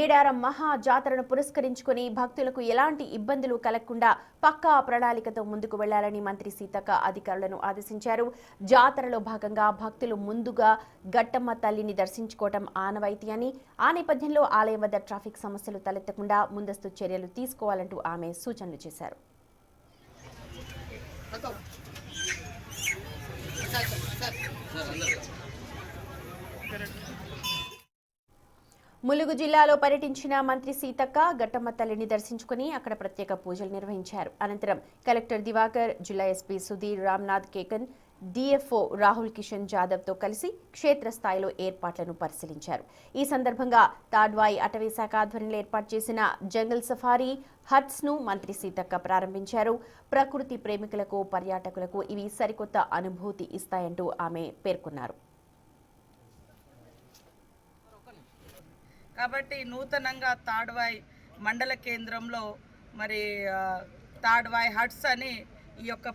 మేడారం మహా జాతరను పురస్కరించుకుని భక్తులకు ఎలాంటి ఇబ్బందులు కలగకుండా పక్కా ప్రణాళికతో ముందుకు వెళ్లాలని మంత్రి సీతక్క అధికారులను ఆదేశించారు. జాతరలో భాగంగా భక్తులు ముందుగా గట్టమ్మ తల్లిని దర్శించుకోవడం ఆనవాయితీ అని, ఆ నేపథ్యంలో ఆలయం వద్ద ట్రాఫిక్ సమస్యలు తలెత్తకుండా ముందస్తు చర్యలు తీసుకోవాలంటూ ఆమె సూచనలు చేశారు. ములుగు జిల్లాలో పర్యటించిన మంత్రి సీతక్క గట్టమ్మ తల్లిని దర్శించుకుని అక్కడ ప్రత్యేక పూజలు నిర్వహించారు. అనంతరం కలెక్టర్ దివాకర్, జిల్లా ఎస్పీ సుధీర్ రామ్నాథ్ కేకన్, డిఎఫ్ఓ రాహుల్ కిషన్ జాదవ్ తో కలిసి క్షేత్రస్థాయిలో ఏర్పాట్లను పరిశీలించారు. ఈ సందర్భంగా తాడ్వాయి అటవీ శాఖ ఆధ్వర్యంలో ఏర్పాటు చేసిన జంగల్ సఫారీ హట్స్ ను మంత్రి సీతక్క ప్రారంభించారు. ప్రకృతి ప్రేమికులకు, పర్యాటకులకు ఇవి సరికొత్త అనుభూతి ఇస్తాయంటూ ఆమె పేర్కొన్నారు. కాబట్టి నూతనంగా తాడ్వాయి మండల కేంద్రంలో మరి తాడ్వాయి హట్స్ అని ఈ యొక్క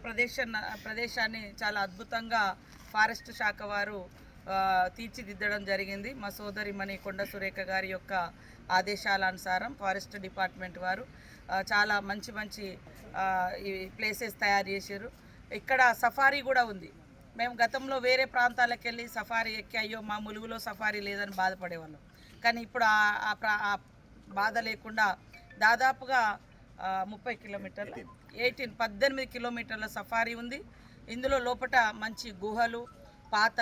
ప్రదేశాన్ని చాలా అద్భుతంగా ఫారెస్ట్ శాఖ వారు తీర్చిదిద్దడం జరిగింది. మా సోదరిమణి కొండ సురేఖ గారి యొక్క ఆదేశాల అనుసారం ఫారెస్ట్ డిపార్ట్మెంట్ వారు చాలా మంచి మంచి ఈ ప్లేసెస్ తయారు చేశారు. ఇక్కడ సఫారీ కూడా ఉంది. మేము గతంలో వేరే ప్రాంతాలకు వెళ్ళి సఫారీ ఎక్కి అయ్యో మా ములుగులో సఫారీ లేదని బాధపడేవాళ్ళం. కానీ ఇప్పుడు ఆ బాధ లేకుండా దాదాపుగా 30 కిలోమీటర్లు 18 కిలోమీటర్ల సఫారీ ఉంది. ఇందులో లోపల మంచి గుహలు, పాత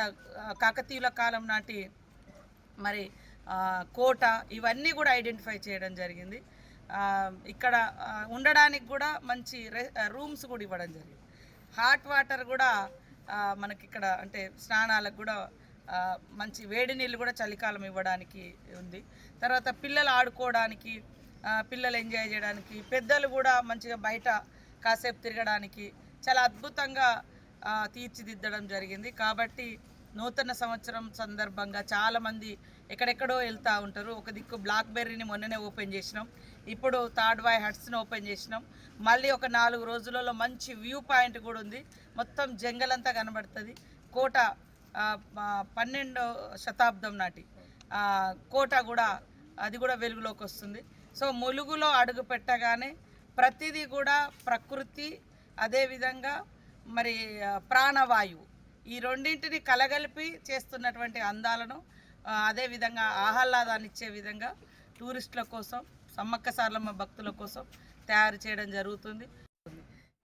కాకతీయుల కాలం నాటి మరి కోట ఇవన్నీ కూడా ఐడెంటిఫై చేయడం జరిగింది. ఇక్కడ ఉండడానికి కూడా మంచి రూమ్స్ కూడా ఇవ్వడం జరిగింది. హాట్ వాటర్ కూడా మనకి ఇక్కడ అంటే స్నానాలకు కూడా మంచి వేడి నీళ్ళు కూడా చలికాలం ఇవ్వడానికి ఉంది. తర్వాత పిల్లలు ఆడుకోవడానికి, పిల్లలు ఎంజాయ్ చేయడానికి, పెద్దలు కూడా మంచిగా బయట కాసేపు తిరగడానికి చాలా అద్భుతంగా తీర్చిదిద్దడం జరిగింది. కాబట్టి నూతన సంవత్సరం సందర్భంగా చాలామంది ఎక్కడెక్కడో వెళ్తూ ఉంటారు. ఒక దిక్కు బ్లాక్బెర్రీని మొన్ననే ఓపెన్ చేసినాం, ఇప్పుడు తాడ్వాయి హట్స్ని ఓపెన్ చేసినాం. మళ్ళీ ఒక 4 రోజులలో మంచి వ్యూ పాయింట్ కూడా ఉంది. మొత్తం జంగల్ అంతా కనబడుతుంది. కోట 12వ శతాబ్దం నాటి కోట కూడా అది కూడా వెలుగులోకి వస్తుంది. సో ములుగులో అడుగు పెట్టగానే ప్రతిదీ కూడా ప్రకృతి, అదేవిధంగా మరి ప్రాణవాయువు ఈ రెండింటిని కలగలిపి చేస్తున్నటువంటి అందాలను అదేవిధంగా ఆహ్లాదాన్ని ఇచ్చే విధంగా టూరిస్టుల కోసం, సమ్మక్క సారలమ్మ భక్తుల కోసం తయారు చేయడం జరుగుతుంది.